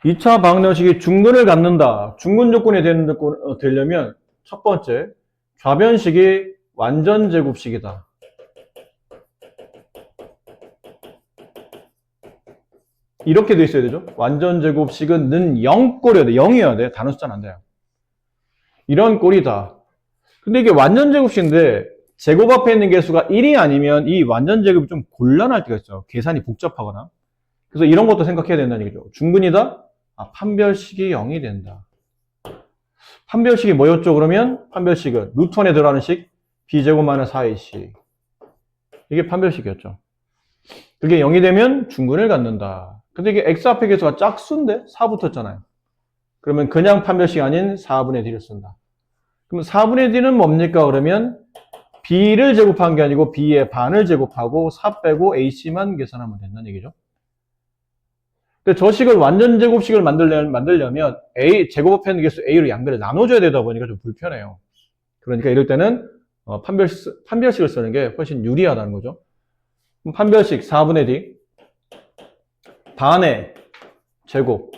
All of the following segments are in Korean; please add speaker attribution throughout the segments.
Speaker 1: 2차 방정식이 중근을 갖는다. 중근 조건이 되려면 첫 번째, 좌변식이 완전 제곱식이다. 이렇게 돼 있어야 되죠. 완전 제곱식은 는 0꼴이어야 돼. 0이어야 돼. 다른 숫자는 안 돼요. 이런 꼴이다. 근데 이게 완전 제곱식인데 제곱 앞에 있는 개수가 1이 아니면 이 완전 제곱이 좀 곤란할 때가 있어요. 계산이 복잡하거나. 그래서 이런 것도 생각해야 된다는 얘기죠. 중근이다? 판별식이 0이 된다. 판별식이 뭐였죠? 그러면 판별식은 루트 1에 들어가는 식 b제곱 마이너스 4ac. 이게 판별식이었죠. 그게 0이 되면 중근을 갖는다. 근데 이게 x 앞에 개수가 짝수인데 4 붙었잖아요. 그러면 그냥 판별식이 아닌 4분의 d를 쓴다. 그럼 4분의 d는 뭡니까? 그러면 b를 제곱한 게 아니고 b의 반을 제곱하고 4 빼고 ac만 계산하면 된다는 얘기죠. 근데 저 식을 완전 제곱식을 만들려면 a 제곱 앞에 있는 개수 a로 양변을 나눠줘야 되다 보니까 좀 불편해요. 그러니까 이럴 때는 판별식을 쓰는 게 훨씬 유리하다는 거죠. 그럼 판별식 4분의 d 반의 제곱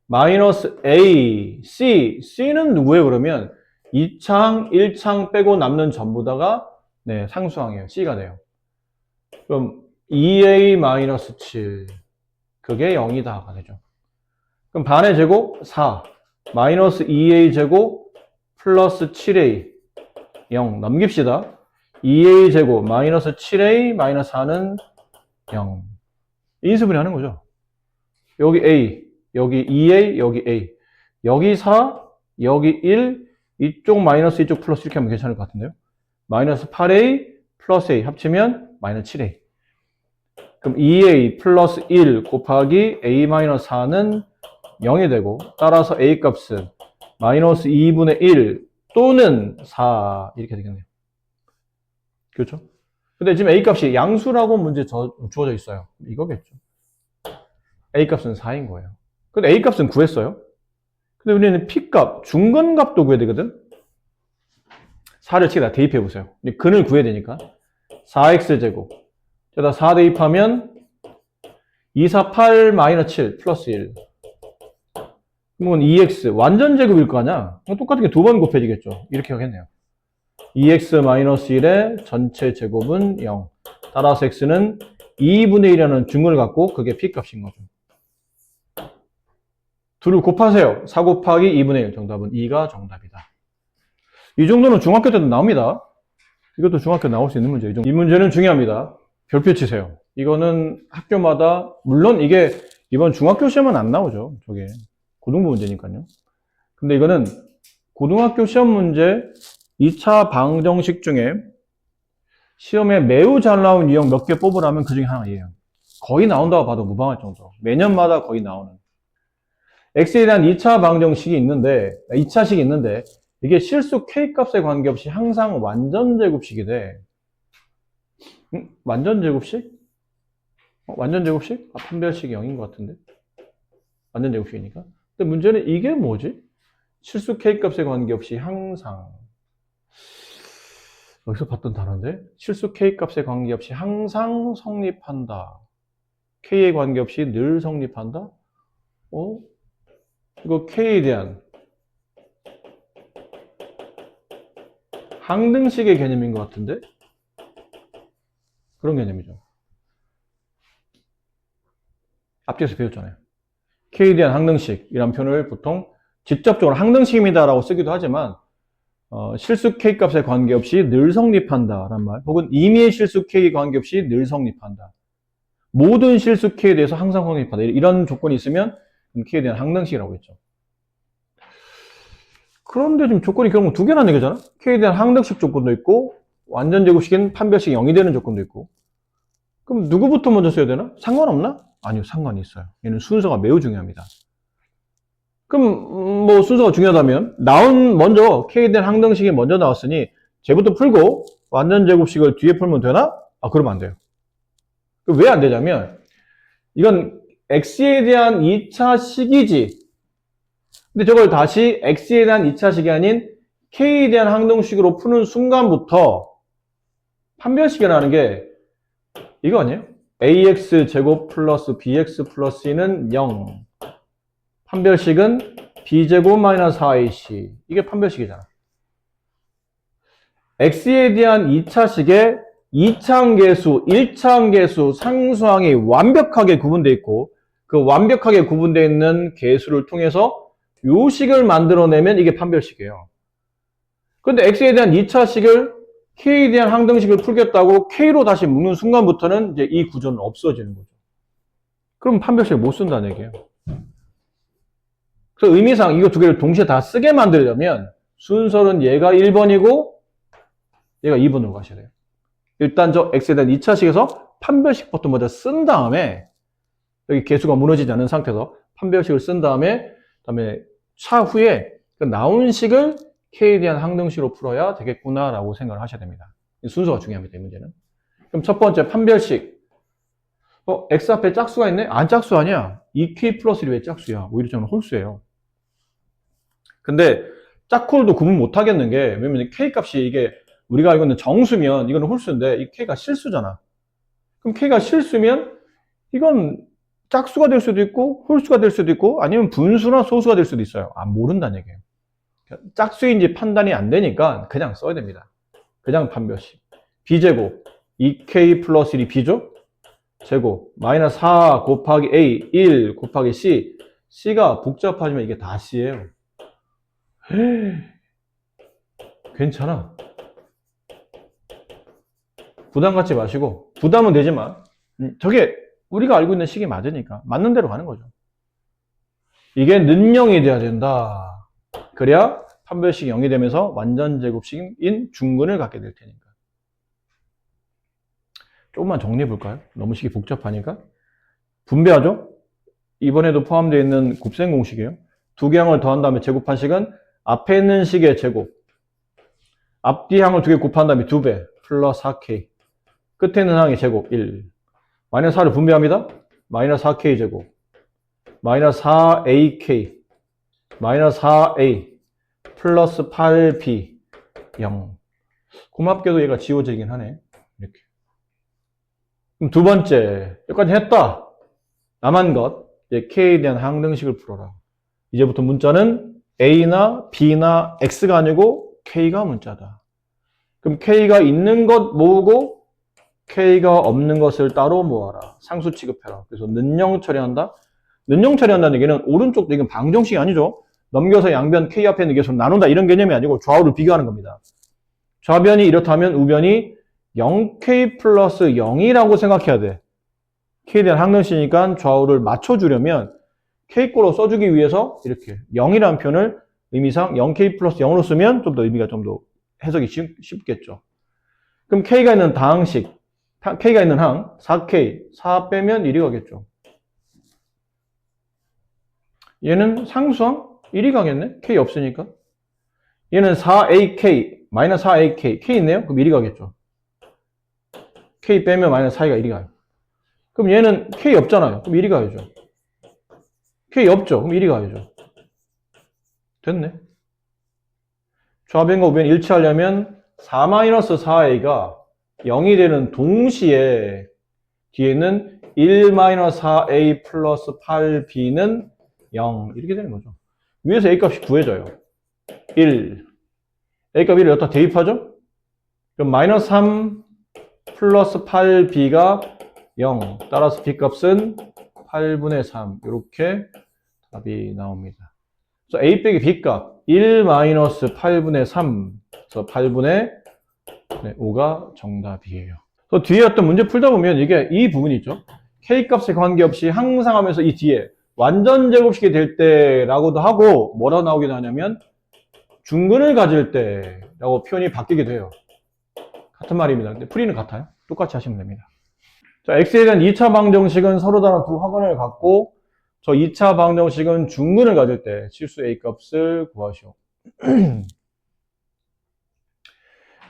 Speaker 1: 마이너스 a c는 누구예요? 그러면 2창 1창 빼고 남는 전부 다가 상수항이에요. c가 돼요. 그럼 2a 마이너스 7 그게 0이다가 되죠. 그럼 반의 제곱 4 마이너스 2a 제곱 플러스 7a 0 넘깁시다. 2a 제곱 마이너스 7a 마이너스 4는 0. 인수분해 하는 거죠. 여기 a, 여기 2a, 여기 a, 여기 4, 여기 1, 이쪽 마이너스 이쪽 플러스 이렇게 하면 괜찮을 것 같은데요. 마이너스 8a 플러스 a 합치면 마이너스 7a. 그럼 2a 플러스 1 곱하기 a 마이너스 4는 0이 되고 따라서 a 값은 마이너스 2분의 1 또는 4 이렇게 되겠네요. 그렇죠? 근데 지금 a 값이 양수라고 문제 주어져 있어요. 이거겠죠. a 값은 4인 거예요. 근데 a 값은 구했어요. 근데 우리는 p 값, 중근값도 구해야 되거든. 4를 치다 대입해 보세요. 근을 구해야 되니까 4x제곱 저다 4 대입하면 2, 4, 8, 마이너스 7, 플러스 1. 그러면 2x, 완전 제곱일 거 아니야? 똑같은 게 두 번 곱해지겠죠. 이렇게 하겠네요. 2x 마이너스 1의 전체 제곱은 0. 따라서 x는 2분의 1이라는 중을 갖고 그게 p값인 거죠. 둘을 곱하세요. 4 곱하기 2분의 1. 정답은 2가 정답이다. 이 정도는 중학교 때도 나옵니다. 이것도 중학교 나올 수 있는 문제죠. 이 문제는 중요합니다. 별표 치세요. 이거는 학교마다 물론 이게 이번 중학교 시험은 안 나오죠. 저게 고등부 문제니까요. 근데 이거는 고등학교 시험 문제 2차 방정식 중에 시험에 매우 잘 나온 유형 몇 개 뽑으라면 그 중에 하나예요. 거의 나온다고 봐도 무방할 정도. 매년마다 거의 나오는. x에 대한 2차 방정식이 있는데 2차식이 있는데 이게 실수 k값에 관계없이 항상 완전 제곱식이 돼. 완전 제곱식? 완전 제곱식? 판별식이 0인 것 같은데. 완전 제곱식이니까. 근데 문제는 이게 뭐지? 실수 k값에 관계없이 항상. 여기서 봤던 단어인데. 실수 k값에 관계없이 항상 성립한다. k에 관계없이 늘 성립한다? 이거 k에 대한 항등식의 개념인 것 같은데? 그런 개념이죠. 앞뒤에서 배웠잖아요. k에 대한 항등식이란 표현을 보통 직접적으로 항등식입니다라고 쓰기도 하지만 실수 k값에 관계없이 늘 성립한다란 말, 혹은 임의의 실수 k에 관계없이 늘 성립한다. 모든 실수 k에 대해서 항상 성립한다. 이런 조건이 있으면 k에 대한 항등식이라고 했죠. 그런데 지금 조건이 결국 두 개라는 얘기잖아. k에 대한 항등식 조건도 있고 완전 제곱식인 판별식이 0이 되는 조건도 있고. 그럼 누구부터 먼저 써야 되나? 상관없나? 아니요, 상관이 있어요. 얘는 순서가 매우 중요합니다. 그럼 뭐 순서가 중요하다면 먼저 k에 대한 항등식이 먼저 나왔으니 쟤부터 풀고 완전 제곱식을 뒤에 풀면 되나? 그러면 안 돼요. 왜 안 되냐면 이건 x에 대한 2차식이지. 근데 저걸 다시 x에 대한 2차식이 아닌 k에 대한 항등식으로 푸는 순간부터 판별식이라는 게 이거 아니에요? ax 제곱 플러스 bx 플러스 c는 0. 판별식은 b제곱 마이너스 4ac. 이게 판별식이잖아. x에 대한 2차식의 2차항계수, 1차항계수 상수항이 완벽하게 구분되어 있고 그 완벽하게 구분되어 있는 계수를 통해서 요 식을 만들어내면 이게 판별식이에요. 근데 x에 대한 2차식을 k에 대한 항등식을 풀겠다고 k로 다시 묶는 순간부터는 이제 이 구조는 없어지는 거죠. 그럼 판별식을 못 쓴다는 얘기예요. 그래서 의미상 이거 두 개를 동시에 다 쓰게 만들려면 순서는 얘가 1번이고 얘가 2번으로 가셔야 돼요. 일단 저 x에 대한 2차식에서 판별식부터 먼저 쓴 다음에 여기 계수가 무너지지 않는 상태에서 판별식을 쓴 다음에 그다음에 차후에 그 나온 식을 k에 대한 항등식으로 풀어야 되겠구나라고 생각을 하셔야 됩니다. 순서가 중요합니다. 이 문제는. 그럼 첫 번째 판별식. x 앞에 짝수가 있네? 안 짝수 아니야. 2k 플러스 1이 왜 짝수야? 오히려 저는 홀수예요. 근데 짝홀도 구분 못 하겠는 게 왜냐면 k 값이 이게 우리가 알고 있는 정수면 이거는 홀수인데 이 k가 실수잖아. 그럼 k가 실수면 이건 짝수가 될 수도 있고 홀수가 될 수도 있고 아니면 분수나 소수가 될 수도 있어요. 모른다는 얘기예요. 짝수인지 판단이 안 되니까 그냥 써야 됩니다. 그냥 판별식. b제곱 2k 플러스 1이 b죠? 제곱 마이너스 4 곱하기 a 1 곱하기 c. c가 복잡하지만 이게 다 c예요. 괜찮아. 부담 갖지 마시고 부담은 되지만 저게 우리가 알고 있는 식이 맞으니까 맞는 대로 가는 거죠. 이게 는영이 돼야 된다. 그래야 판별식이 0이 되면서 완전 제곱식인 중근을 갖게 될 테니까. 조금만 정리해 볼까요? 너무 식이 복잡하니까. 분배하죠? 이번에도 포함되어 있는 곱셈 공식이에요. 두 개 항을 더한 다음에 제곱한 식은 앞에 있는 식의 제곱. 앞뒤 항을 두 개 곱한 다음에 2배 플러스 4k. 끝에 있는 항의 제곱 1. 마이너스 4를 분배합니다. 마이너스 4k 제곱. 마이너스 4ak. 마이너스 4a. 플러스 8b 0. 고맙게도 얘가 지워지긴 하네. 이렇게. 그럼 두 번째, 여기까지 했다. 남은 것, 이제 k에 대한 항등식을 풀어라. 이제부터 문자는 a나 b나 x가 아니고 k가 문자다. 그럼 k가 있는 것 모으고 k가 없는 것을 따로 모아라. 상수 취급해라. 그래서 는영 처리한다. 는영 처리한다는 얘기는 오른쪽, 이건 방정식이 아니죠. 넘겨서 양변 k 앞에 있는 계수를 나눈다 이런 개념이 아니고 좌우를 비교하는 겁니다. 좌변이 이렇다면 우변이 0k 플러스 0이라고 생각해야 돼. k에 대한 항등식이니까 좌우를 맞춰주려면 k꼴로 써주기 위해서 이렇게 0이라는 표현을 의미상 0k 플러스 0으로 쓰면 좀 더 의미가 좀 더 해석이 쉽겠죠. 그럼 k가 있는 다항식, k가 있는 항 4k, 4 빼면 1이 가겠죠. 얘는 상수항 1이 가겠네? k 없으니까. 얘는 4ak, 마이너스 4ak, k 있네요? 그럼 1이 가겠죠. k 빼면 마이너스 4가 1이 가요. 그럼 얘는 k 없잖아요. 그럼 1이 가야죠. k 없죠. 그럼 1이 가야죠. 됐네. 좌변과 우변 일치하려면 4-4a가 0이 되는 동시에 뒤에는 1-4a 플러스 8b는 0 이렇게 되는 거죠. 위에서 a 값이 구해져요. 1 a 값 1을 여기다 대입하죠? 그럼 마이너스 3 플러스 8b가 0 따라서 b 값은 8분의 3 이렇게 답이 나옵니다. 그래서 a 빼기 b 값 1 마이너스 8분의 3 그래서 8분의 5가 정답이에요. 또 뒤에 어떤 문제 풀다 보면 이게 이 부분이 있죠. k 값에 관계없이 항상 하면서 이 뒤에 완전 제곱식이 될 때라고도 하고 뭐라고 나오기도 하냐면 중근을 가질 때라고 표현이 바뀌기도 해요. 같은 말입니다. 근데 풀이는 같아요. 똑같이 하시면 됩니다. 자, x에 대한 2차 방정식은 서로 다른 두 확원을 갖고 저 2차 방정식은 중근을 가질 때 실수 a 값을 구하시오.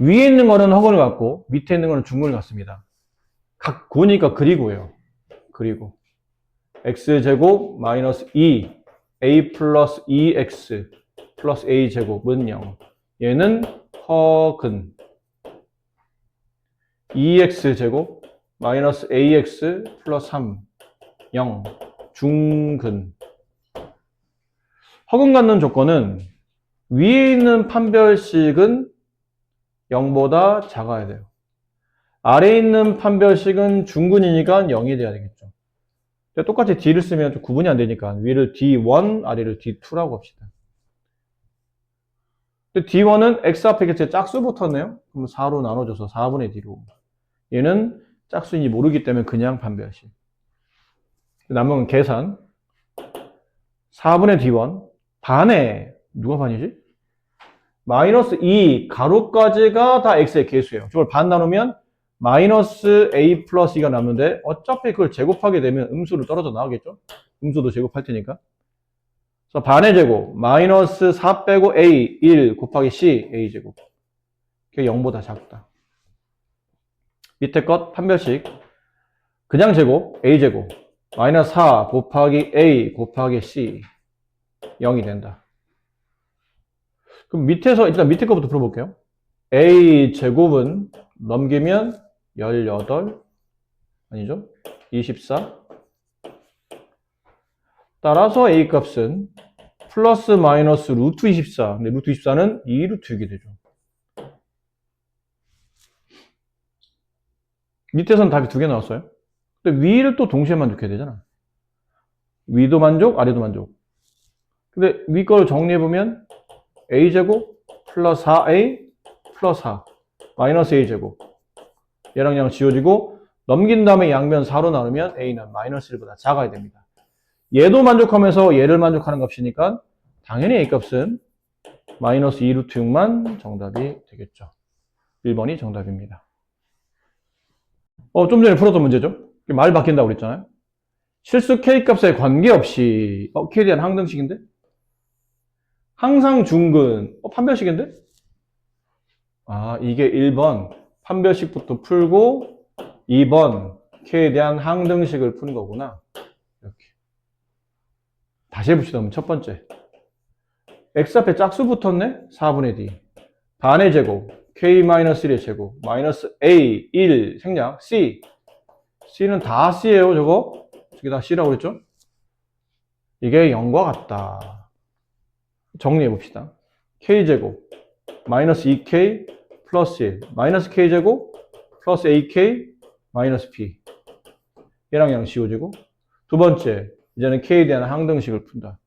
Speaker 1: 위에 있는 거는 허근을 갖고 밑에 있는 거는 중근을 갖습니다. 각 구니까 그리고예요. 그리고 x제곱 마이너스 2 a 플러스 2x 플러스 a 제곱은 0. 얘는 허근 2x제곱 마이너스 ax 플러스 3 0 중근 허근 갖는 조건은 위에 있는 판별식은 0보다 작아야 돼요. 아래에 있는 판별식은 중근이니까 0이 돼야 되겠죠. 똑같이 D를 쓰면 좀 구분이 안 되니까 위를 D1, 아래를 D2라고 합시다. 근데 D1은 X 앞에 객체 짝수 붙었네요. 그럼 4로 나눠줘서 4분의 D로. 얘는 짝수인지 모르기 때문에 그냥 판별식. 남은 계산. 4분의 D1. 반에, 누가 반이지? 마이너스 2, 가로까지가 다 X의 개수예요. 저걸 반 나누면 마이너스 A 플러스 2가 남는데 어차피 그걸 제곱하게 되면 음수로 떨어져 나오겠죠? 음수도 제곱할 테니까. 그래서 반의 제곱, 마이너스 4 빼고 A, 1 곱하기 C, A제곱. 그게 0보다 작다. 밑에 것 판별식. 그냥 제곱, A제곱. 마이너스 4 곱하기 A 곱하기 C. 0이 된다. 그럼 밑에서, 일단 밑에 거부터 풀어볼게요. A제곱은 넘기면 18, 아니죠? 24. 따라서 A 값은 플러스 마이너스 루트 24. 근데 루트 24는 2루트 6이 되죠. 밑에서는 답이 2개 나왔어요. 근데 위를 또 동시에 만족해야 되잖아. 위도 만족, 아래도 만족. 근데 위 거를 정리해보면 A제곱 플러스 4A 플러스 4 마이너스 A제곱. 얘랑 얘랑 지워지고 넘긴 다음에 양변 4로 나누면 A는 마이너스 1보다 작아야 됩니다. 얘도 만족하면서 얘를 만족하는 값이니까 당연히 A 값은 마이너스 2루트 6만 정답이 되겠죠. 1번이 정답입니다. 좀 전에 풀었던 문제죠. 말 바뀐다고 그랬잖아요. 실수 K값에 관계없이 K에 대한 항등식인데? 항상 중근 판별식인데? 이게 1번 판별식부터 풀고 2번 K에 대한 항등식을 푸는 거구나. 이렇게. 다시 해봅시다. 그럼 첫 번째. X 앞에 짝수 붙었네? 4분의 D. 반의 제곱. K-1의 제곱. 마이너스 A, 1, 생략. C. C는 다 C예요, 저거. 저게 다 C라고 그랬죠? 이게 0과 같다. 정리해봅시다. K제곱. 마이너스 2K 플러스 1. 마이너스 K제곱 플러스 AK 마이너스 P. 얘랑 얘랑 지워지고. 두 번째. 이제는 K에 대한 항등식을 푼다.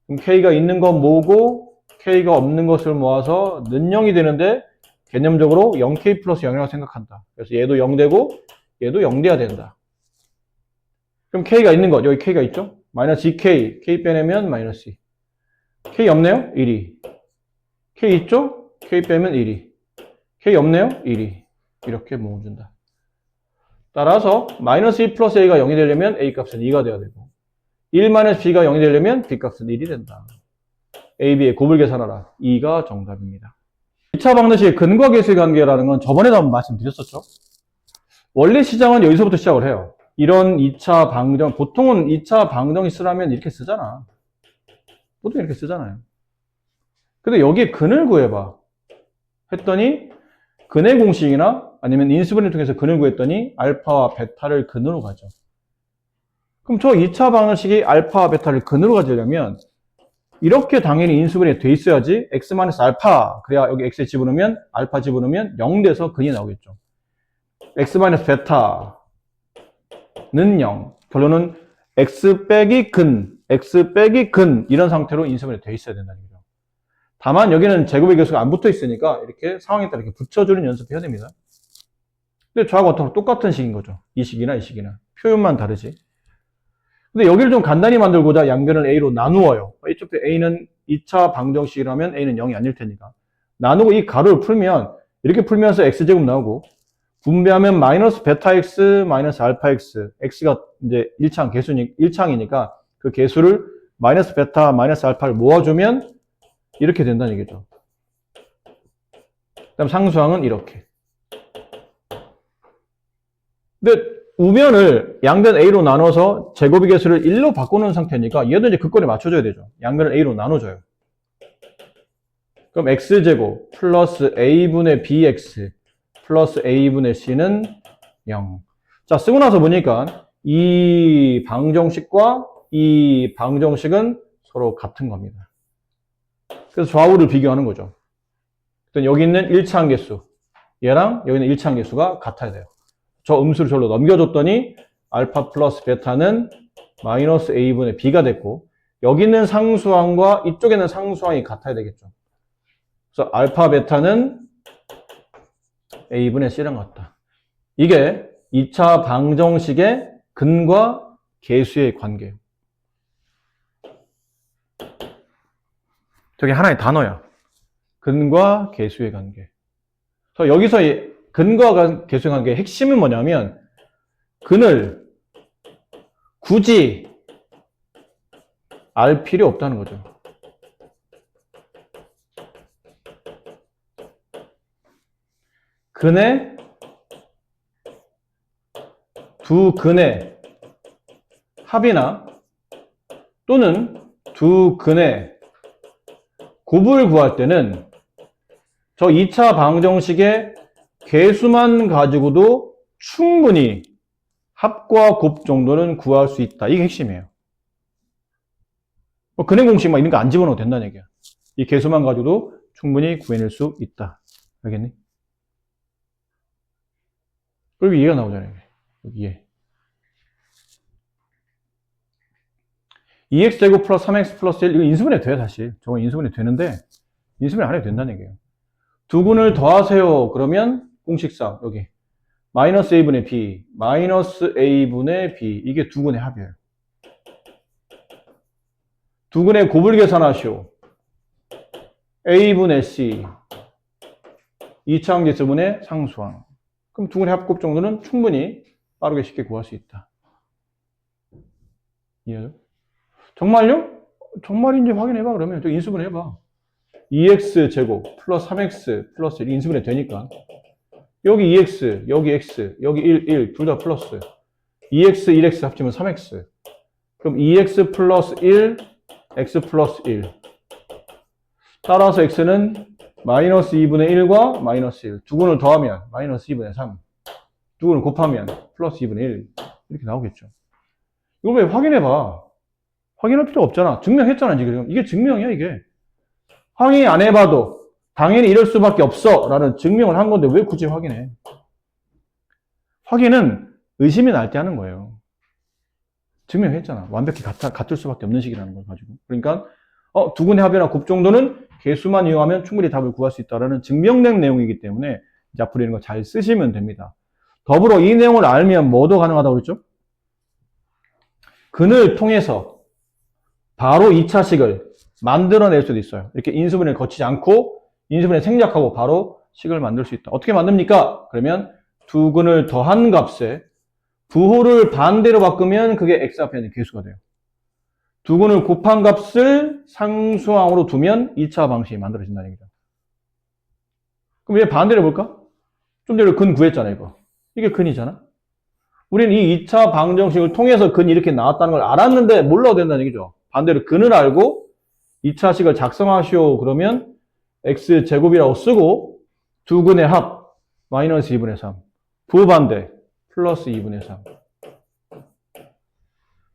Speaker 1: 그럼 K가 있는 건 뭐고 K가 없는 것을 모아서 는 0이 되는데 개념적으로 0K 플러스 0이라고 생각한다. 그래서 얘도 0 되고 얘도 0 돼야 된다. 그럼 K가 있는 것, 여기 K가 있죠? 마이너스 2K, K 빼내면 마이너스 2. K 없네요? 1이. K 있죠? K 빼면 1이. K 없네요? 1이. 이렇게 모아준다. 따라서 마이너스 2 플러스 A가 0이 되려면 A 값은 2가 돼야 되고 1 마이너스 B가 0이 되려면 B 값은 1이 된다. A, B의 곱을 계산하라. 2가 정답입니다. 2차 방정식의 근과 계수의 관계라는 건 저번에도 한번 말씀드렸었죠. 원래 시장은 여기서부터 시작을 해요. 이런 2차 방정, 보통은 2차 방정식 쓰려면 이렇게 쓰잖아. 보통 이렇게 쓰잖아요. 근데 여기에 근을 구해봐. 했더니 근의 공식이나 아니면 인수분해를 통해서 근을 구했더니 알파와 베타를 근으로 가죠. 그럼 저 2차 방정식이 알파와 베타를 근으로 가지려면 이렇게 당연히 인수분해 돼 있어야지 x-알파 그래야 여기 x에 집어넣으면 알파 집어넣으면 0 돼서 근이 나오겠죠. x-베타는 0. 결론은 x 빼기 근, x 빼기 근 이런 상태로 인수분해 돼 있어야 된다는 거죠. 다만 여기는 제곱의 개수가 안 붙어 있으니까 이렇게 상황에 따라 이렇게 붙여주는 연습해야 됩니다. 근데 저하고 똑같은 식인 거죠. 이 식이나 이 식이나. 표현만 다르지. 근데 여기를 좀 간단히 만들고자 양변을 A로 나누어요. 어차피 A는 2차 방정식이라면 A는 0이 아닐 테니까. 나누고 이 가로를 풀면 이렇게 풀면서 X제곱 나오고 분배하면 마이너스 베타 X 마이너스 알파 X X가 이제 1창이니까 그 개수를 마이너스 베타 마이너스 알파를 모아주면 이렇게 된다는 얘기죠. 그다음 상수항은 이렇게. 근데 우변을 양변 A로 나눠서 제곱의 개수를 1로 바꾸는 상태니까 얘도 이제 극권에 맞춰줘야 되죠. 양변을 A로 나눠줘요. 그럼 X제곱 플러스 A분의 BX 플러스 A분의 C는 0. 자, 쓰고 나서 보니까 이 방정식과 이 방정식은 서로 같은 겁니다. 그래서 좌우를 비교하는 거죠. 일단 여기 있는 1차항계수, 얘랑 여기 있는 1차항계수가 같아야 돼요. 저 음수를 절로 넘겨줬더니 알파 플러스 베타는 마이너스 a분의 b가 됐고, 여기 있는 상수항과 이쪽에 있는 상수항이 같아야 되겠죠. 그래서 알파 베타는 a분의 c랑 같다. 이게 2차 방정식의 근과 계수의 관계예요. 저게 하나의 단어야. 근과 계수의 관계. 그래서 여기서 근과 계수의 관계의 핵심은 뭐냐면, 근을 굳이 알 필요 없다는 거죠. 근의 두 근의 합이나 또는 두 근의 곱을 구할 때는 저 2차 방정식의 계수만 가지고도 충분히 합과 곱 정도는 구할 수 있다. 이게 핵심이에요. 근의 공식 막 이런 거 안 집어넣어도 된다는 얘기야. 이 계수만 가지고도 충분히 구해낼 수 있다. 알겠니? 그리고 이해가 나오잖아요. 여기에 2x제곱 플러스 3x 플러스 1 이거 인수분해 돼요. 사실 저거 인수분해 되는데 인수분해 안 해도 된다는 얘기예요. 두 근을 더하세요. 그러면 공식상 여기 마이너스 a분의 b 마이너스 a분의 b 이게 두 근의 합이에요. 두 근의 곱을 계산하시오. a분의 c 2차항계수분의 상수항. 그럼 두 근의 합곱 정도는 충분히 빠르게 쉽게 구할 수 있다. 이해요? 정말요? 정말인지 확인해봐. 그러면 저 인수분해 해봐. 2x제곱 플러스 3x 플러스 1 인수분해 되니까 여기 2x, 여기 x, 여기 1 둘 다 플러스 2x, 1x 합치면 3x 그럼 2x 플러스 1, x 플러스 1 따라서 x는 마이너스 2분의 1과 마이너스 1 두 근을 더하면 마이너스 2분의 3 두 근을 곱하면 플러스 2분의 1 이렇게 나오겠죠. 이걸 왜 확인해봐. 확인할 필요 없잖아. 증명했잖아 지금. 이게 증명이야 이게. 확인 안 해봐도 당연히 이럴 수밖에 없어 라는 증명을 한 건데 왜 굳이 확인해. 확인은 의심이 날 때 하는 거예요. 증명했잖아. 완벽히 같을 수밖에 없는 식이라는 걸 가지고. 그러니까 두 근의 합이나 곱 정도는 계수만 이용하면 충분히 답을 구할 수 있다는 증명된 내용이기 때문에 이제 앞으로 이런 거 잘 쓰시면 됩니다. 더불어 이 내용을 알면 뭐도 가능하다고 그랬죠? 근을 통해서 바로 2차식을 만들어낼 수도 있어요. 이렇게 인수분해를 거치지 않고 인수분해 생략하고 바로 식을 만들 수 있다. 어떻게 만듭니까? 그러면 두 근을 더한 값에 부호를 반대로 바꾸면 그게 x 앞에 있는 계수가 돼요. 두 근을 곱한 값을 상수항으로 두면 2차 방식이 만들어진다는 얘기죠. 그럼 얘 반대로 해볼까? 좀 전에 근 구했잖아 이거. 이게 근이잖아. 우리는 이 2차 방정식을 통해서 근이 이렇게 나왔다는 걸 알았는데 몰라도 된다는 얘기죠. 반대로 근을 알고 2차식을 작성하시오. 그러면 x제곱이라고 쓰고 두 근의 합 마이너스 2분의 3 부반대 플러스 2분의 3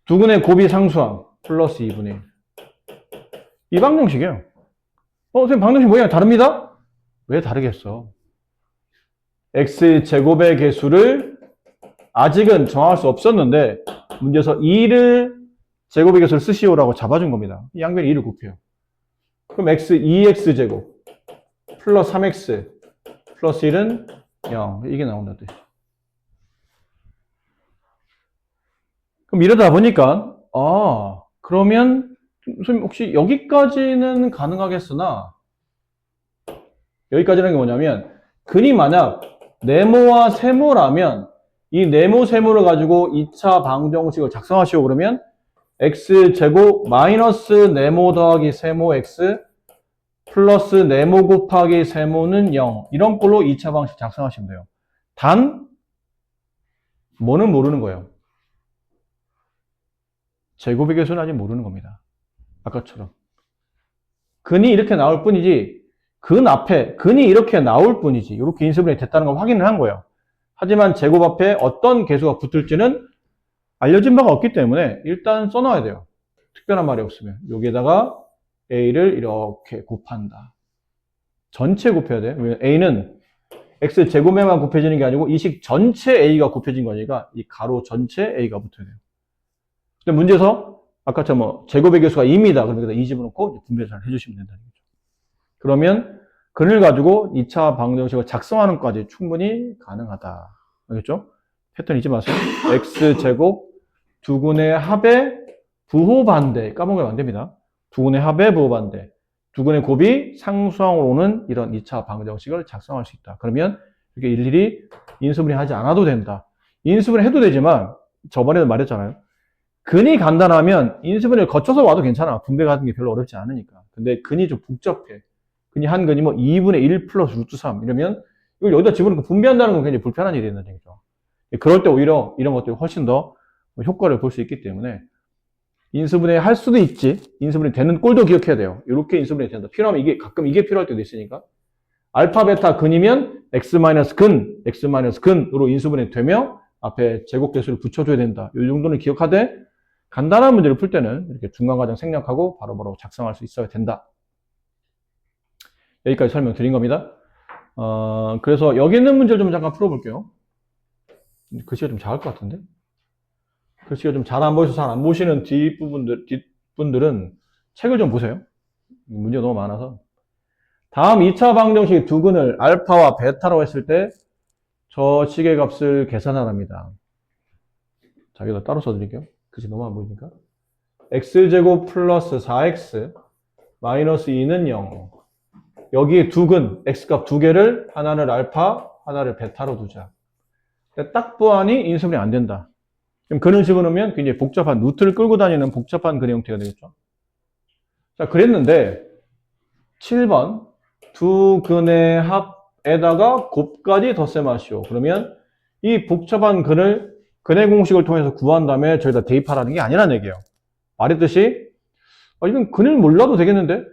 Speaker 1: 두 근의 곱이 상수항 플러스 2분의 1 이 방정식이에요. 선생님 방정식 모양이 다릅니다? 왜 다르겠어? x제곱의 개수를 아직은 정할 수 없었는데 문제에서 2를 제곱의 개수를 쓰시오라고 잡아준 겁니다. 양변에 2를 곱해요. 그럼 2x제곱 플러스 3x 플러스 1은 0 이게 나온다 뜻. 그럼 이러다 보니까 그러면 선생님 혹시 여기까지는 가능하겠으나 여기까지는 게 뭐냐면 근이 만약 네모와 세모라면 이 네모 세모를 가지고 2차 방정식을 작성하시오 그러면 x제곱 마이너스 네모 더하기 세모 x 플러스 네모 곱하기 세모는 0 이런 꼴로 2차 방식 작성하시면 돼요. 단 뭐는 모르는 거예요. 제곱의 개수는 아직 모르는 겁니다. 아까처럼 근이 이렇게 나올 뿐이지 근 앞에 근이 이렇게 나올 뿐이지 이렇게 인수분해 됐다는 걸 확인을 한 거예요. 하지만 제곱 앞에 어떤 개수가 붙을지는 알려진 바가 없기 때문에 일단 써놔야 돼요. 특별한 말이 없으면 여기에다가 A를 이렇게 곱한다. 전체 곱해야 돼. 왜냐면 A는 X 제곱에만 곱해지는 게 아니고 이 식 전체 A가 곱해진 거니까 이 가로 전체 A가 붙어야 돼요. 근데 문제에서 아까처럼 뭐 제곱의 개수가 2입니다. 그럼 여기다 2 집어넣고 분배 잘 해주시면 된다는 거죠. 그러면 근을 가지고 2차 방정식을 작성하는 것까지 충분히 가능하다. 알겠죠? 패턴 잊지 마세요. X제곱 두근의 합의 부호반대. 까먹으면 안 됩니다. 두근의 합의 부호반대. 두근의 곱이 상수항으로 오는 이런 2차 방정식을 작성할 수 있다. 그러면 이렇게 일일이 인수분해 하지 않아도 된다. 인수분해 해도 되지만 저번에도 말했잖아요. 근이 간단하면 인수분해를 거쳐서 와도 괜찮아. 분배 같은 게 별로 어렵지 않으니까. 근데 근이 좀 복잡해. 근이 한 근이 뭐 2분의 1 플러스 루트 3 이러면 이걸 여기다 집어넣고 분배한다는 건 굉장히 불편한 일이 된다는 얘기죠. 그럴 때 오히려 이런 것들이 훨씬 더 효과를 볼 수 있기 때문에 인수분해 할 수도 있지. 인수분해 되는 꼴도 기억해야 돼요. 이렇게 인수분해 된다. 필요하면 이게 가끔 이게 필요할 때도 있으니까. 알파 베타 근이면 x-근, x-근으로 인수분해 되며 앞에 제곱 개수를 붙여줘야 된다. 이 정도는 기억하되 간단한 문제를 풀 때는 이렇게 중간과정 생략하고 바로바로 작성할 수 있어야 된다. 여기까지 설명드린 겁니다. 그래서 여기 있는 문제를 좀 잠깐 풀어볼게요. 글씨가 좀 작을 것 같은데? 글씨가 좀 잘 안 보여서 잘 안 보시는 뒷분들은 책을 좀 보세요. 문제가 너무 많아서. 다음 2차 방정식 두 근을 알파와 베타로 했을 때 저 식의 값을 계산하랍니다. 자, 여기다 따로 써드릴게요. 글씨 너무 안 보이니까. x제곱 플러스 4x 마이너스 2는 0. 여기에 두 근, x값 두 개를 하나를 알파, 하나를 베타로 두자. 딱 보아하니 인수분해 안 된다. 그럼 근을 집어넣으면 굉장히 복잡한, 루트를 끌고 다니는 복잡한 근의 형태가 되겠죠. 자, 그랬는데 7번 두 근의 합에다가 곱까지 덧셈하시오. 그러면 이 복잡한 근을 근의 공식을 통해서 구한 다음에 저희다 대입하라는 게 아니라는 얘기예요. 말했듯이 이건 근을 몰라도 되겠는데?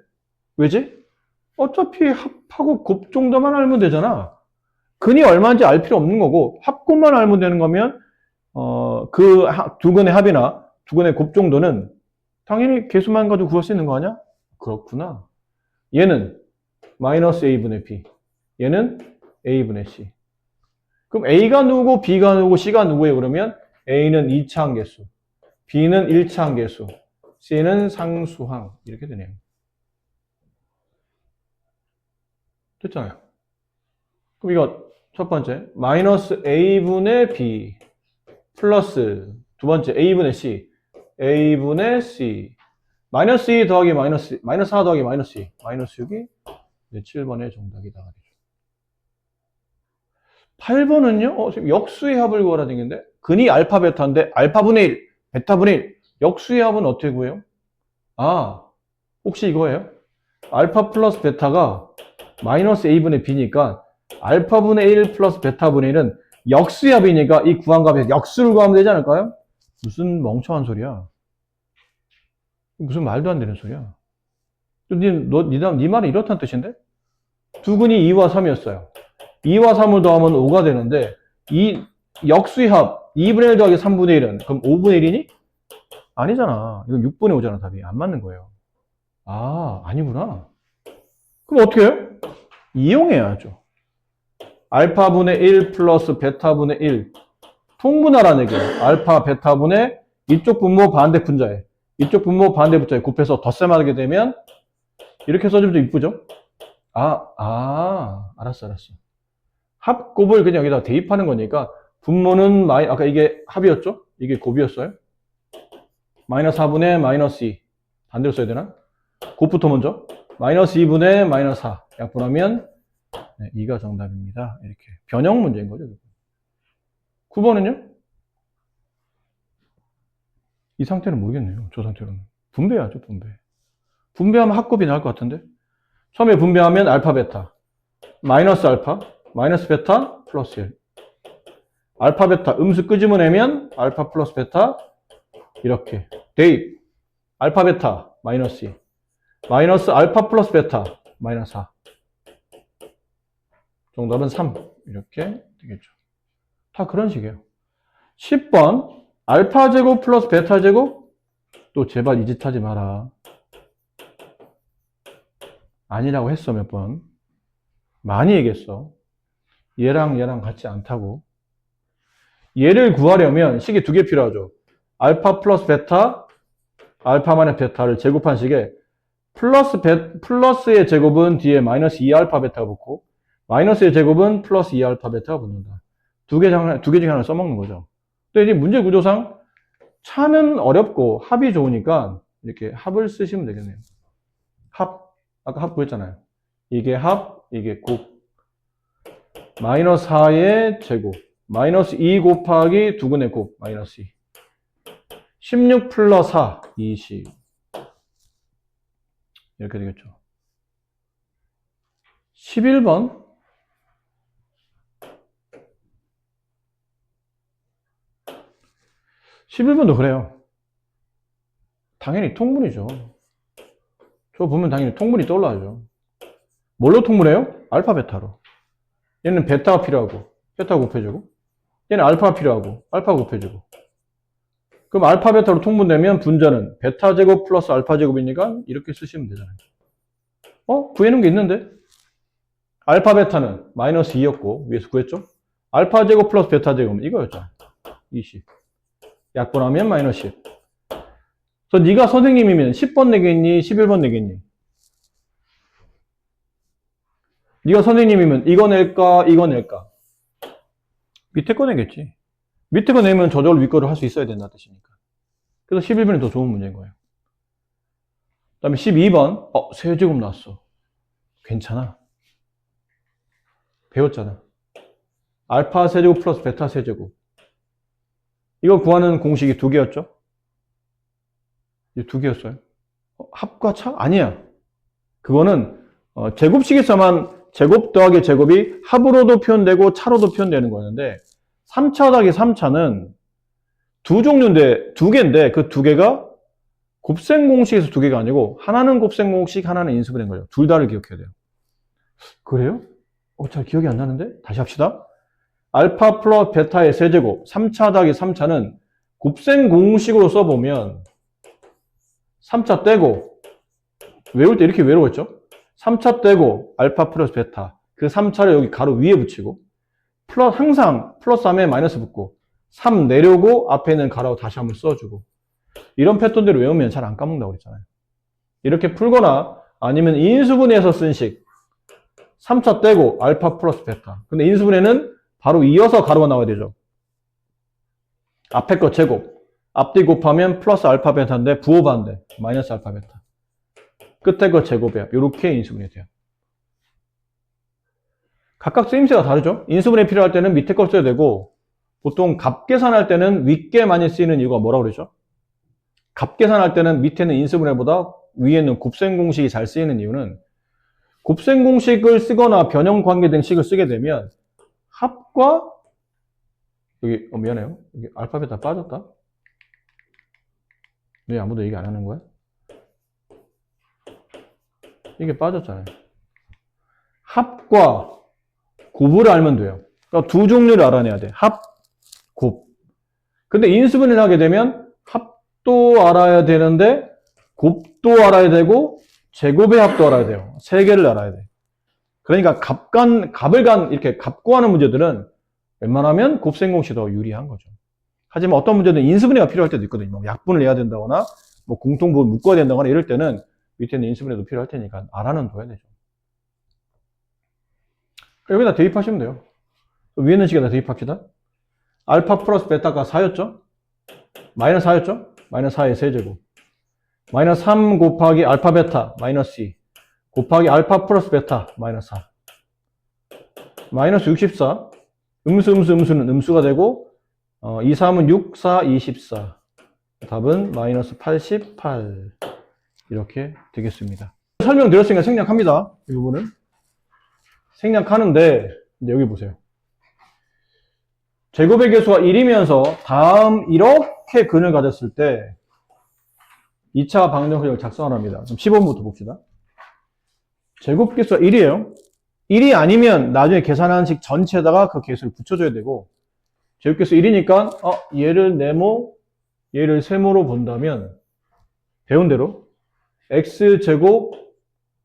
Speaker 1: 왜지? 어차피 합하고 곱 정도만 알면 되잖아. 근이 얼마인지 알 필요 없는 거고 합곱만 알면 되는 거면 그 두 근의 합이나 두 근의 곱 정도는 당연히 개수만 가지고 구할 수 있는 거 아니야? 그렇구나. 얘는 마이너스 a분의 b, 얘는 a분의 c. 그럼 a가 누구고 b가 누구고 c가 누구예요? 그러면 a는 2차 개수, b는 1차 개수, c는 상수항 이렇게 되네요. 됐잖아요. 그럼 이거 첫 번째 마이너스 a분의 b 플러스 두 번째 a분의 c, a분의 c 마이너스 2 더하기 마이너스 4 더하기 마이너스 2 마이너스 6이 7번의 정답이다. 8번은요? 지금 역수의 합을 구하라는 얘기인데 근이 알파 베타인데 알파분의 1, 베타분의 1 역수의 합은 어떻게 구해요? 혹시 이거예요? 알파 플러스 베타가 마이너스 a분의 b니까 알파분의 1 플러스 베타분의 1은 역수의 합이니까 이 구한 값에서 역수를 구하면 되지 않을까요? 무슨 멍청한 소리야. 무슨 말도 안 되는 소리야. 네 말은 이렇다는 뜻인데? 두 근이 2와 3이었어요. 2와 3을 더하면 5가 되는데 이 역수의 합 2분의 1 더하기 3분의 1은 그럼 5분의 1이니? 아니잖아. 이건 6분의 5잖아. 답이. 안 맞는 거예요. 아니구나. 그럼 어떻게 해요? 이용해야죠. 알파분의 1 플러스 베타분의 1 통분하라는 얘기예요. 알파 베타분의 이쪽 분모 반대 분자에 이쪽 분모 반대 분자에 곱해서 덧셈하게 되면 이렇게 써주면 좀 이쁘죠? 알았어. 합곱을 그냥 여기다 대입하는 거니까 분모는 아까 이게 합이었죠? 이게 곱이었어요? 마이너스 4분의 마이너스 2 반대로 써야 되나? 곱부터 먼저 마이너스 2분의 마이너스 4 약분하면 2가 정답입니다. 이렇게 변형 문제인 거죠. 9번은요? 이 상태는 모르겠네요. 저 상태로는 분배하죠. 분배하면 합곱이 나올 것 같은데 처음에 분배하면 알파 베타 마이너스 알파 마이너스 베타 플러스 1 알파 베타 음수 끄집어내면 알파 플러스 베타 이렇게 대입 알파 베타 마이너스 2 마이너스 알파 플러스 베타 마이너스 4 정답은 3 이렇게 되겠죠. 다 그런 식이에요. 10번 알파 제곱 플러스 베타 제곱 또 제발 이 짓 하지 마라. 아니라고 했어, 몇 번. 많이 얘기했어. 얘랑 얘랑 같지 않다고. 얘를 구하려면 식이 두 개 필요하죠. 알파 플러스 베타, 알파 마이너스 베타를 제곱한 식에 플러스의 제곱은 뒤에 마이너스 2알파 베타가 붙고 마이너스의 제곱은 플러스 2알파 베타가 붙는다. 두 개 중에 하나를 써먹는 거죠. 근데 이제 문제 구조상 차는 어렵고 합이 좋으니까 이렇게 합을 쓰시면 되겠네요. 아까 합 구했잖아요. 이게 합, 이게 곱. 마이너스 4의 제곱. 마이너스 2 곱하기 두근의 곱. 마이너스 2. 16 플러스 4, 20. 이렇게 되겠죠. 11번. 11번도 그래요. 당연히 통분이죠. 저 보면 당연히 통분이 떠올라야죠. 뭘로 통분해요? 알파, 베타로. 얘는 베타가 필요하고, 베타 곱해주고, 얘는 알파가 필요하고, 알파 곱해주고. 그럼 알파, 베타로 통분되면 분자는 베타 제곱 플러스 알파 제곱이니까 이렇게 쓰시면 되잖아요. 구해놓은 게 있는데? 알파, 베타는 마이너스 2였고, 위에서 구했죠? 알파 제곱 플러스 베타 제곱은 이거였죠. 20. 약분하면 마이너스 10. 그래서 네가 선생님이면 10번 내겠니? 11번 내겠니? 네가 선생님이면 이거 낼까? 이거 낼까? 밑에 거 내겠지. 밑에 거 내면 저절로 위 거를 할 수 있어야 된다는 뜻이니까. 그래서 11번이 더 좋은 문제인 거예요. 그 다음에 12번. 세제곱 나왔어. 괜찮아. 배웠잖아. 알파 세제곱 플러스 베타 세제곱. 이거 구하는 공식이 두 개였죠? 두 개였어요. 합과 차? 아니야. 그거는 제곱식에서만 제곱 더하기 제곱이 합으로도 표현되고 차로도 표현되는 거였는데 3차 더하기 3차는 두 종류인데 두 개인데 그 두 개가 곱셈 공식에서 두 개가 아니고 하나는 곱셈 공식, 하나는 인수분해인 거예요. 둘 다를 기억해야 돼요. 그래요? 잘 기억이 안 나는데? 다시 합시다. 알파 플러스 베타의 세제곱 3차 더하기 3차는 곱셈 공식으로 써보면 3차 떼고 외울 때 이렇게 외우겠죠? 3차 떼고 알파 플러스 베타 그 3차를 여기 가로 위에 붙이고 플러스 항상 플러스 3에 마이너스 붙고 3 내려오고 앞에 있는 가로 다시 한번 써주고 이런 패턴대로 외우면 잘 안 까먹는다고 그랬잖아요. 이렇게 풀거나 아니면 인수분해에서 쓴 식 3차 떼고 알파 플러스 베타 근데 인수분해는 바로 이어서 가로가 나와야 되죠. 앞에 거 제곱 앞뒤 곱하면 플러스 알파 베타인데 부호반대 마이너스 알파 베타 끝에 거 제곱이야. 이렇게 인수분해 돼요. 각각 쓰임새가 다르죠. 인수분해 필요할 때는 밑에 걸 써야 되고 보통 값 계산할 때는 윗게 많이 쓰이는 이유가 뭐라고 그러죠? 값 계산할 때는 밑에는 인수분해보다 위에는 곱셈 공식이 잘 쓰이는 이유는 곱셈 공식을 쓰거나 변형 관계된 식을 쓰게 되면 합과 여기 미안해요. 여기 알파 베타 빠졌다. 왜 아무도 얘기 안 하는 거야? 이게 빠졌잖아요. 합과 곱을 알면 돼요. 그러니까 두 종류를 알아내야 돼. 합, 곱. 근데 인수분해를 하게 되면 합도 알아야 되는데 곱도 알아야 되고 제곱의 합도 알아야 돼요. 세 개를 알아야 돼. 그러니까 이렇게 값 구하는 문제들은 웬만하면 곱셈 공식이 더 유리한 거죠. 하지만 어떤 문제는 인수분해가 필요할 때도 있거든요. 뭐 약분을 해야 된다거나 뭐 공통부분 묶어야 된다거나 이럴 때는 밑에는 인수분해도 필요할 테니까 알아는 둬야 되죠. 여기다 대입하시면 돼요. 위에는 식에다 대입합시다. 알파 플러스 베타가 4였죠? 마이너스 4였죠? 마이너스 4의 세제곱. 마이너스 3 곱하기 알파 베타 마이너스 2 곱하기 알파 플러스 베타 마이너스 4 마이너스 64 음수는 음수가 되고 2, 3은 6, 4, 24 답은 마이너스 88 이렇게 되겠습니다. 설명드렸으니까 생략합니다. 이 부분은 생략하는데 이제 여기 보세요. 제곱의 개수가 1이면서 다음 이렇게 근을 가졌을 때 2차 방정식을 작성하랍니다. 그럼 10번부터 봅시다. 제곱 개수가 1이에요. 1이 아니면 나중에 계산하는 식 전체에다가 그 개수를 붙여줘야 되고 제곱 개수 1이니까 얘를 네모, 얘를 세모로 본다면 배운 대로 x제곱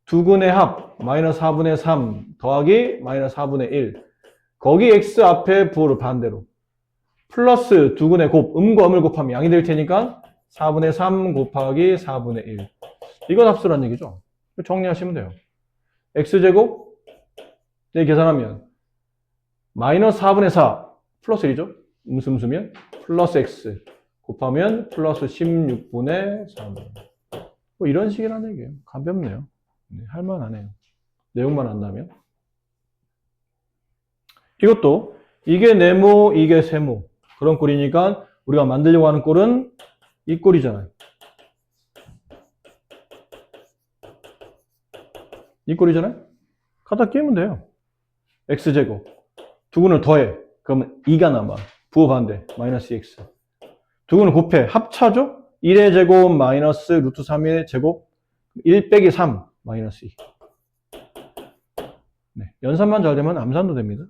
Speaker 1: 두 근의 합 마이너스 4분의 3 더하기 마이너스 4분의 1. 거기 x 앞에 부호를 반대로. 플러스 두 근의 곱, 음과 음을 곱하면 양이 될 테니까 4분의 3 곱하기 4분의 1. 이건 합수란 얘기죠. 정리하시면 돼요. x제곱, 네, 계산하면 마이너스 4분의 4 플러스 1이죠. 음수면 플러스 x 곱하면 플러스 16분의 3. 뭐 이런 식이라는 얘기예요. 가볍네요. 네, 할만하네요. 내용만 안다면. 이것도 이게 네모, 이게 세모. 그런 꼴이니까 우리가 만들려고 하는 꼴은 이 꼴이잖아요. 이 꼴이잖아요. 갖다 끼우면 돼요. x제곱. 두 근을 더해. 그러면 2가 남아. 부호 반대. 마이너스 2x. 두 근을 곱해. 합차죠? 1의 제곱 마이너스 루트 3의 제곱 1 빼기 3 마이너스 2. 네. 연산만 잘 되면 암산도 됩니다.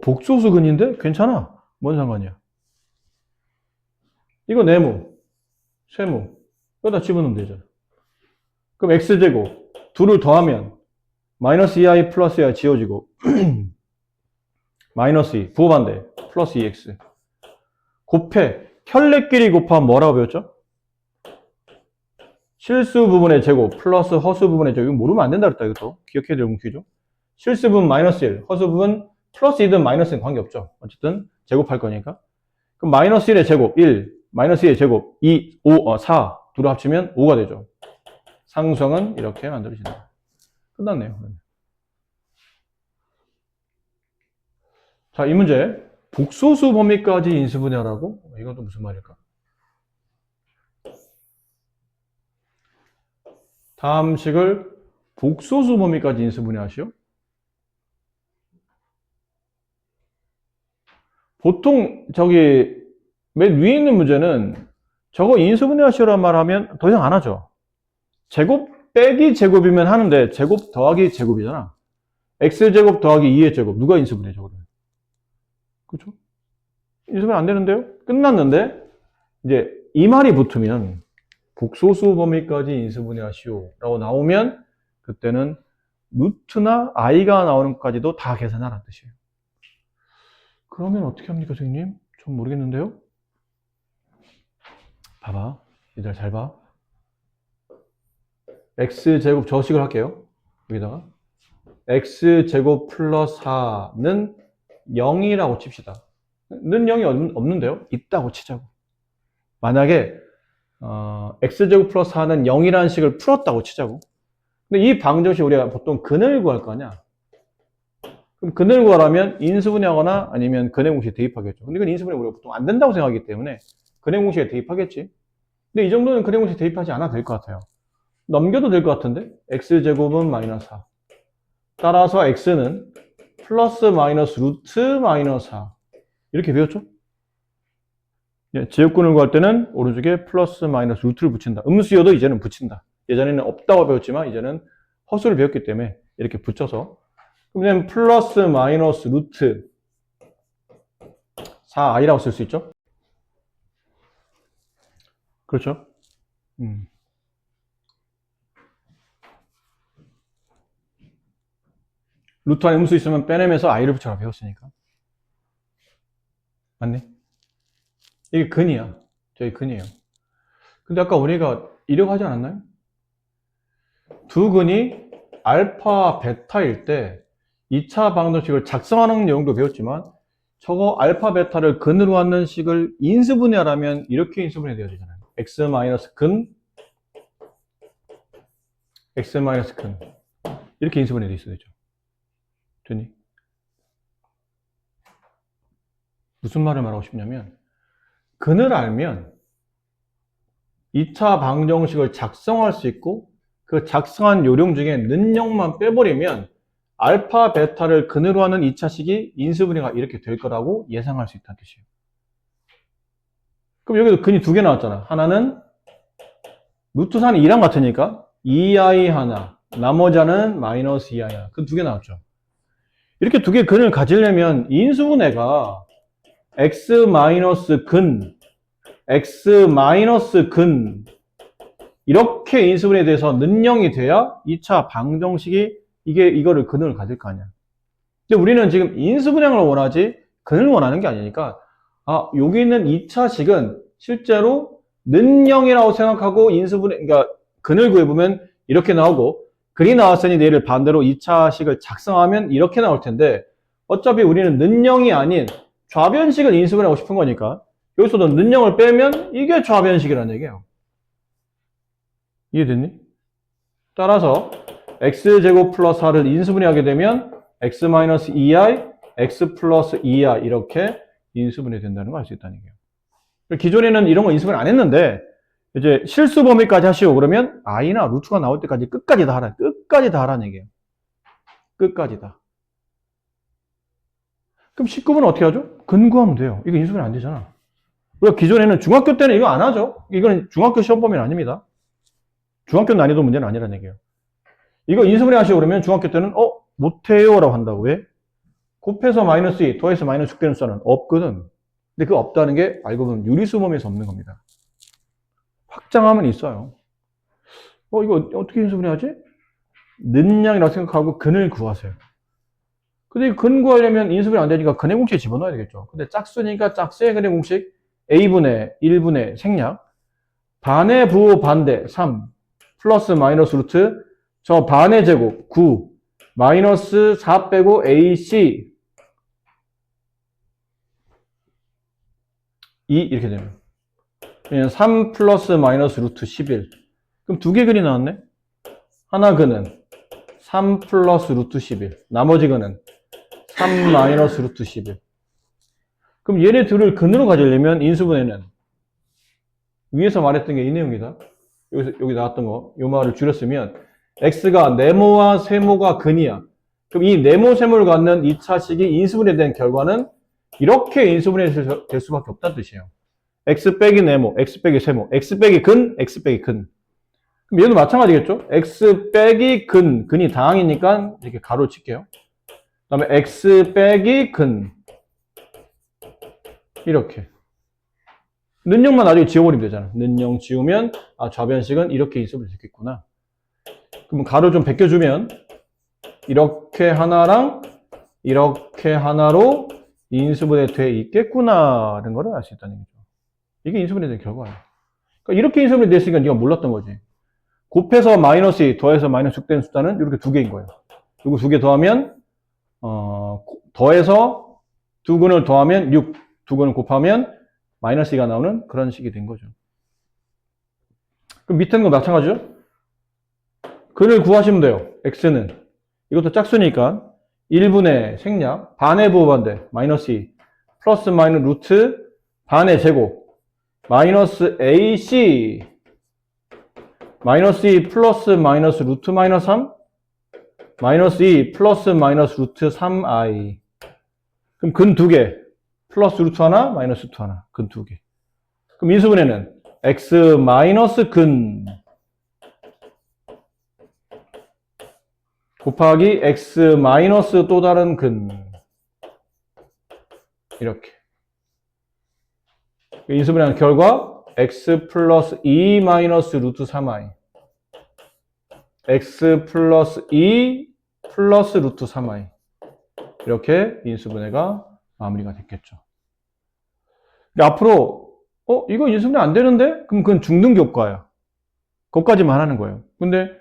Speaker 1: 복소수 근인데? 괜찮아. 뭔 상관이야. 이거 네모, 세모. 여기다 집어넣으면 되잖아. 그럼 x제곱. 둘을 더하면 마이너스 2i 플러스 2i 지워지고 마이너스 2. 부호 반대. 플러스 2x. 곱해. 혈례끼리 곱하면 뭐라고 배웠죠? 실수 부분의 제곱 플러스 허수 부분의 제곱. 이거 모르면 안 된다 그랬다. 이것도 기억해야 될 문제죠. 실수 부분 마이너스 1, 허수 부분 플러스 2든 마이너스는 관계없죠. 어쨌든 제곱할 거니까. 그럼 마이너스 1의 제곱 1, 마이너스 1의 제곱 2, 5, 4 둘을 합치면 5가 되죠. 상수항은 이렇게 만들어진다. 끝났네요. 자, 이 문제 복소수 범위까지 인수분해하라고? 이건 또 무슨 말일까? 다음 식을 복소수 범위까지 인수분해하시오? 보통 저기 맨 위에 있는 문제는 저거 인수분해하시오란 말하면 더 이상 안 하죠. 제곱 빼기 제곱이면 하는데 제곱 더하기 제곱이잖아. x제곱 더하기 2의 제곱. 누가 인수분해 저거를? 그렇죠? 인수분해 안 되는데요? 끝났는데 이제 이 말이 붙으면 복소수 범위까지 인수분해하시오 라고 나오면 그때는 루트나 i가 나오는 것까지도 다 계산하라는 뜻이에요. 그러면 어떻게 합니까, 선생님? 좀 모르겠는데요? 봐봐. 얘들 잘 봐. x제곱 저식을 할게요. 여기다가 x제곱 플러스 4는 0이라고 칩시다. 는 0이 없는데요? 있다고 치자고. 만약에 x제곱 플러스 4는 0이라는 식을 풀었다고 치자고. 근데 이 방정식 우리가 보통 근을 구할 거 아니야? 그럼 근을 구하려면 인수분해하거나 아니면 근해 공식에 대입하겠죠. 근데 이건 인수분해 우리가 보통 안 된다고 생각하기 때문에 근해 공식에 대입하겠지. 근데 이 정도는 근해 공식에 대입하지 않아도 될 것 같아요. 넘겨도 될 것 같은데? x제곱은 마이너스 4. 따라서 x는 플러스 마이너스 루트 마이너스 4. 이렇게 배웠죠? 예, 제곱근을 구할 때는 오른쪽에 플러스 마이너스 루트를 붙인다. 음수여도 이제는 붙인다. 예전에는 없다고 배웠지만 이제는 허수를 배웠기 때문에 이렇게 붙여서 그러면 플러스 마이너스 루트 4i라고 쓸 수 있죠? 그렇죠? 루트 안에 음수 있으면 빼내면서 i를 붙여라 배웠으니까. 맞네? 이게 근이야. 저희 근이에요. 근데 아까 우리가 이라고 하지 않았나요? 두 근이 알파, 베타일 때 2차 방정식을 작성하는 내용도 배웠지만 저거 알파, 베타를 근으로 하는 식을 인수분해하라면 이렇게 인수분해 되어지잖아요. x-근, x-근 이렇게 인수분해 되어 있어야 되죠. 되니? 무슨 말을 말하고 싶냐면 근을 알면 2차 방정식을 작성할 수 있고 그 작성한 요령 중에 는형만 빼버리면 알파, 베타를 근으로 하는 2차식이 인수분해가 이렇게 될 거라고 예상할 수 있다는 뜻이에요. 그럼 여기도 근이 두 개 나왔잖아. 하나는 루트 4는 2랑 같으니까 2i 하나, 나머지 하나는 마이너스 2i 하나. 그 두 개 나왔죠. 이렇게 두 개 근을 가지려면 인수분해가 x 마이너스 근, x 마이너스 근 이렇게 인수분해에 대해서 능령이 돼야 2차 방정식이 이거를 근을 가질 거 아니야. 근데 우리는 지금 인수분해를 원하지 근을 원하는 게 아니니까 여기 있는 2차식은 실제로 능령이라고 생각하고 인수분해, 그러니까 근을 구해보면 이렇게 나오고 근이 나왔으니 얘를 반대로 2차식을 작성하면 이렇게 나올 텐데 어차피 우리는 능령이 아닌 좌변식을 인수분해하고 싶은 거니까 여기서도 능령을 빼면 이게 좌변식이라는 얘기예요. 이해됐니? 따라서 x제곱 플러스 r을 인수분해하게 되면 x 마이너스 2i, x 플러스 2i 이렇게 인수분해 된다는 걸 알 수 있다는 얘기예요. 기존에는 이런 거 인수분해 안 했는데 이제 실수 범위까지 하시고 그러면 i나 루트가 나올 때까지 끝까지 다 하라. 끝까지 다 하라는 얘기예요. 끝까지 다. 그럼 19번은 어떻게 하죠? 근구하면 돼요. 이거 인수분해 안 되잖아. 우리가 기존에는 중학교 때는 이거 안 하죠. 이거는 중학교 시험 범위는 아닙니다. 중학교 난이도 문제는 아니라는 얘기예요. 이거 인수분해 하시고 그러면 중학교 때는 못해요 라고 한다고. 왜? 곱해서 마이너스 2, 더해서 마이너스 6 되는 숫자는 없거든. 근데 그 없다는 게 알고 보면 유리수 범위에서 없는 겁니다. 확장하면 있어요. 이거 어떻게 인수분해 하지? 능량이라고 생각하고 근을 구하세요. 근데 근 구하려면 인수분해 안 되니까 근의 공식에 집어넣어야 되겠죠. 근데 짝수니까 짝수의 근의 공식 a분의 1분의 생략 반의 부호 반대 3 플러스 마이너스 루트 저 반의 제곱 9 마이너스 4 빼고 ac 2 이렇게 되면 그냥 3 플러스 마이너스 루트 11 그럼 두 개 근이 나왔네. 하나 근은 3 플러스 루트 11 나머지 근은 3 마이너스 루트 11 그럼 얘네 둘을 근으로 가지려면 인수분해는 위에서 말했던 게 이 내용이다. 여기 나왔던 거, 요 말을 줄였으면 x가 네모와 세모가 근이야. 그럼 이 네모, 세모를 갖는 2차식이 인수분해된 결과는 이렇게 인수분해 될 수밖에 없다는 뜻이에요. x 빼기 네모, x 빼기 세모, x 빼기 근, x 빼기 근. 그럼 얘도 마찬가지겠죠? x 빼기 근, 근이 다항이니까 이렇게 가로 칠게요. 그 다음에 x 빼기 근. 이렇게. 능령만 나중에 지워버리면 되잖아. 능령 지우면 좌변식은 이렇게 인수분해 됐겠구나. 그럼 가로 좀 벗겨주면 이렇게 하나랑 이렇게 하나로 인수분해 돼 있겠구나라는 걸 알 수 있다는 거죠. 이게 인수분해 된 결과예요. 그러니까 이렇게 인수분해 됐으니까 네가 몰랐던 거지. 곱해서 마이너스 2, 더해서 마이너스 6 되는 숫자는 이렇게 두 개인 거예요. 그리고 두 개 더하면 더해서 두 근을 더하면 6, 두 근을 곱하면 마이너스 2가 나오는 그런 식이 된 거죠. 그럼 밑에는 거 마찬가지죠? 근을 구하시면 돼요. x는 이것도 짝수니까 1분의 생략 반의 부호 반대 마이너스 2 플러스 마이너스 루트 반의 제곱 마이너스 ac 마이너스 2 플러스 마이너스 루트 마이너스 3 마이너스 2 플러스 마이너스 루트 3i 그럼 근 두 개 플러스 루트 하나 마이너스 루트 하나 근 두 개 그럼 인수분해는 x 마이너스 근 곱하기 x 마이너스 또 다른 근 이렇게 인수분해한 결과 x 플러스 2 마이너스 루트 3i x 플러스 2 플러스 루트 3i 이렇게 인수분해가 마무리가 됐겠죠. 앞으로 이거 인수분해 안 되는데? 그럼 그건 중등교과야. 그것까지만 하는 거예요. 근데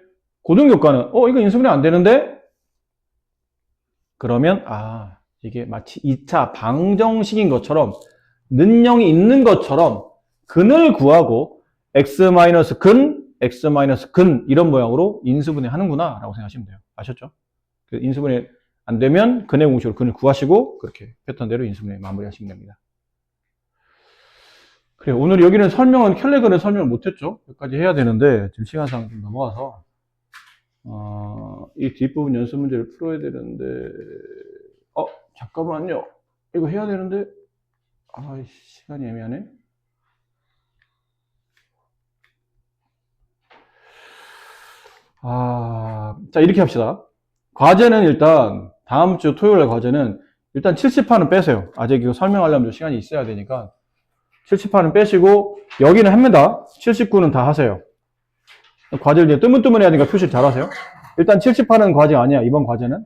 Speaker 1: 고등교과는 이거 인수분해 안 되는데? 그러면 이게 마치 2차 방정식인 것처럼 능령이 있는 것처럼 근을 구하고 x-근, x-근 이런 모양으로 인수분해 하는구나 라고 생각하시면 돼요. 아셨죠? 인수분해 안 되면 근의 공식으로 근을 구하시고 그렇게 패턴대로 인수분해 마무리하시면 됩니다. 그래 오늘 여기는 설명은 켈레근의 설명을 못했죠. 여기까지 해야 되는데 지금 시간상 좀 넘어가서 이 뒷부분 연습 문제를 풀어야 되는데 잠깐만요. 이거 해야 되는데 시간이 애매하네. 자 이렇게 합시다. 과제는 일단 다음 주 토요일 과제는 일단 70화는 빼세요. 아직 이거 설명하려면 시간이 있어야 되니까 70화는 빼시고 여기는 합니다. 79는 다 하세요. 과제를 이제 뜨문뜨문해야 되니까 표시를 잘 하세요. 일단 70하는 과제 아니야, 이번 과제는.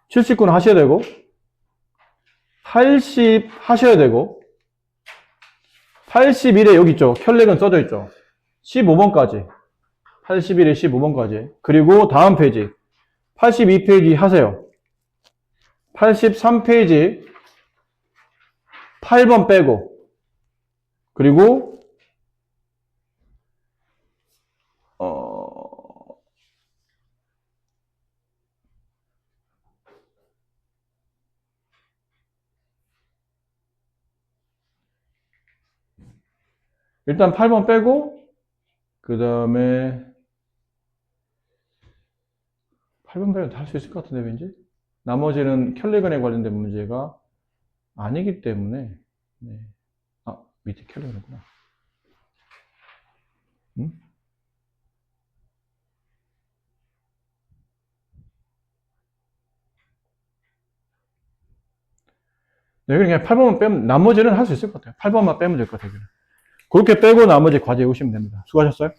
Speaker 1: 79는 하셔야 되고, 80 하셔야 되고, 81에 여기 있죠. 혈렉은 써져 있죠. 15번까지. 81에 15번까지. 그리고 다음 페이지. 82페이지 하세요. 83페이지 8번 빼고. 그리고 일단 8번 빼고 그 다음에 8번 빼고 다 할 수 있을 것 같은데 왠지 나머지는 켤레건에 관련된 문제가 아니기 때문에 네. 아 밑에 켤레건이구나. 응? 네, 그냥 8번만 빼면 나머지는 할 수 있을 것 같아요. 8번만 빼면 될 것 같아요. 그렇게 빼고 나머지 과제 오시면 됩니다. 수고하셨어요.